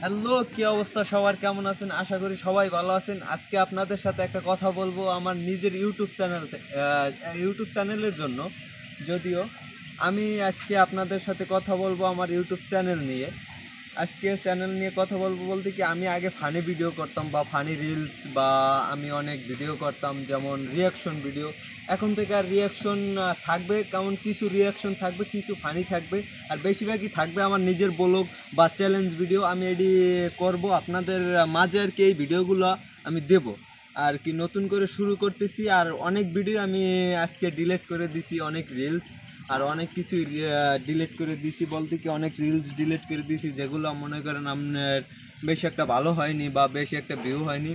Hello, কি অবস্থা সবার? কেমন আছেন? আশা করি সবাই ভালো আছেন। আজকে আপনাদের সাথে একটা কথা বলবো আমার নিজের ইউটিউব চ্যানেলের জন্য। যদিও আমি আজকে আপনাদের সাথে কথা বলবো আমার ইউটিউব চ্যানেল নিয়ে। আজকে চ্যানেল নিয়ে কথা বলবো বলতে কি, আমি আগে ফানি ভিডিও করতাম বা ফানি রিলস, বা আমি অনেক ভিডিও করতাম যেমন রিয়াকশন ভিডিও। এখন থেকে আর রিয়াকশন থাকবে, কেমন কিছু রিয়াকশন থাকবে, কিছু ফানি থাকবে, আর বেশিরভাগই থাকবে আমার নিজের ব্লগ বা চ্যালেঞ্জ ভিডিও। আমি এডি করব আপনাদের মাঝে আর কি, এই ভিডিওগুলো আমি দেব আর কি। নতুন করে শুরু করতেছি, আর অনেক ভিডিও আমি আজকে ডিলিট করে দিছি, অনেক রিলস আর অনেক কিছু ডিলিট করে দিছি। বলতে কি, অনেক রিলস ডিলিট করে দিছি যেগুলো মনে করেন আপনার বেশি একটা ভালো হয়নি বা বেশি একটা ভিউ হয়নি।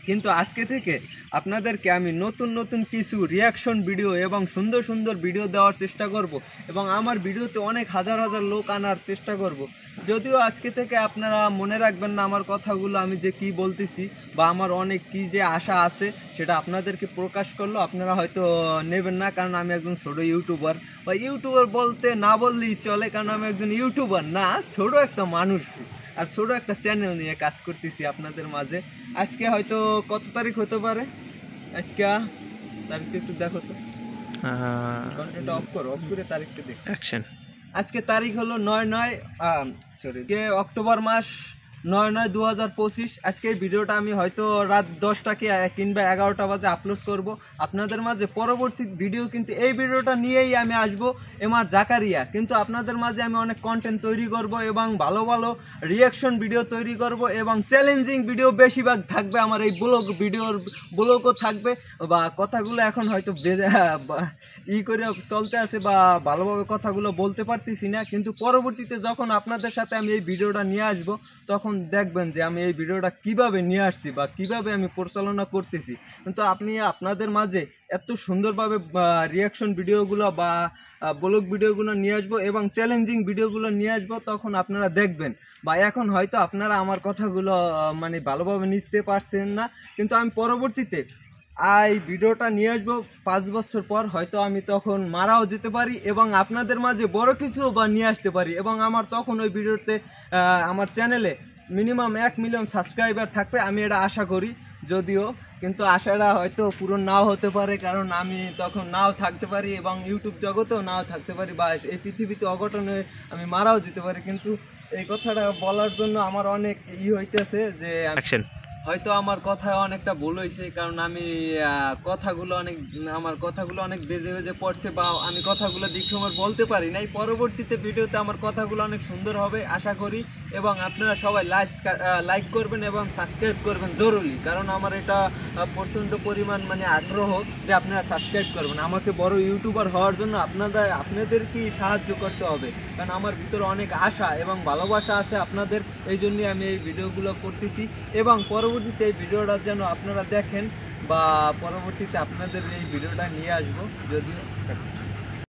কিন্তু আজকে থেকে আপনাদেরকে আমি নতুন নতুন কিছু রিয়াকশন ভিডিও এবং সুন্দর সুন্দর ভিডিও দেওয়ার চেষ্টা করব, এবং আমার ভিডিওতে অনেক হাজার হাজার লোক আনার চেষ্টা করব। যদিও আজকে থেকে আপনারা মনে রাখবেন না আমার কথাগুলো, আমি যে কি বলতেছি বা আমার অনেক কি যে আশা আছে সেটা আপনাদেরকে প্রকাশ করলো আপনারা হয়তো নেবেন না, কারণ আমি একজন ছোট ইউটিউবার, বা ইউটিউবার বলতে না বললেই চলে, কারণ আমি একজন ইউটিউবার না, ছোট একটা মানুষ আর ছোট একটা চ্যানেল নিয়ে কাজ করতেছি আপনাদের মাঝে। আজকে হয়তো কত তারিখ হতে পারে? আজকে তারিখটা একটু দেখো তো, কন্টেন্ট অফ করো, অফ করে তারিখটা দেখো। আজকে তারিখ হলো 9 অক্টোবর মাস 9/9/2025। আজকে এই ভিডিওটা আমি হয়তো রাত 10টা কিংবা 11টা বাজে আপলোড করব আপনাদের মাঝে। পরবর্তী ভিডিও কিন্তু এই ভিডিওটা নিয়েই আমি আসব, এমআর জাকারিয়া। কিন্তু আপনাদের মাঝে আমি অনেক কন্টেন্ট তৈরি করব এবং ভালো ভালো রিয়াকশন ভিডিও তৈরি করব, এবং চ্যালেঞ্জিং ভিডিও বেশিরভাগ থাকবে। আমার এই ব্লগও থাকবে, বা কথাগুলো এখন হয়তো করে চলতে আছে বা ভালোভাবে কথাগুলো বলতে পারতেছি না, কিন্তু পরবর্তীতে যখন আপনাদের সাথে আমি এই ভিডিওটা নিয়ে আসব তখন দেখবেন যে আমি এই ভিডিওটা কিভাবে নিয়ে আসছি বা কিভাবে আমি পরিচালনা করতেছি। কিন্তু আপনাদের মাঝে এত সুন্দরভাবে রিয়াকশন ভিডিওগুলো বা ব্লগ ভিডিওগুলো নিয়ে আসবো এবং চ্যালেঞ্জিং ভিডিওগুলো নিয়ে আসবো, তখন আপনারা দেখবেন। বা এখন হয়তো আপনারা আমার কথাগুলো মানে ভালোভাবে নিতে পারছেন না, কিন্তু আমি পরবর্তীতে এই ভিডিওটা নিয়ে আসবো 5 বছর পর। হয়তো আমি তখন মারাও যেতে পারি এবং আপনাদের মাঝে বড় কিছু বা নিয়ে আসতে পারি, এবং আমার তখন ওই ভিডিওতে আমার চ্যানেলে মিনিমাম 1 মিলিয়ন সাবস্ক্রাইবার থাকবে, আমি এটা আশা করি। যদিও কিন্তু আশাটা হয়তো পূরণ নাও হতে পারে, কারণ আমি তখন নাও থাকতে পারি এবং ইউটিউব জগতেও নাও থাকতে পারি, বা এই পৃথিবীতে অঘটনে আমি মারাও যেতে পারি। কিন্তু এই কথাটা বলার জন্য আমার অনেক হইতেছে যে হয়তো আমার কথায় অনেকটা ভুল হয়েছে, কারণ আমি আমার কথাগুলো অনেক বেজে বেজে পড়ছে, বা আমি কথাগুলো দেখে আমার বলতে পারি নাই। পরবর্তীতে ভিডিওতে আমার কথাগুলো অনেক সুন্দর হবে আশা করি, এবং আপনারা সবাই লাইক করবেন এবং সাবস্ক্রাইব করবেন জরুরি, কারণ আমার এটা প্রচণ্ড পরিমাণ মানে আগ্রহ যে আপনারা সাবস্ক্রাইব করবেন। আমাকে বড় ইউটিউবার হওয়ার জন্য আপনাদেরকেই সাহায্য করতে হবে, কারণ আমার ভিতরে অনেক আশা এবং ভালোবাসা আছে আপনাদের, এই জন্যই আমি এই ভিডিওগুলো করতেছি। এবং পরবর্তীতে এই ভিডিওটা যেন আপনারা দেখেন, বা পরবর্তীতে আপনাদের এই ভিডিওটা নিয়ে আসবো যদিও।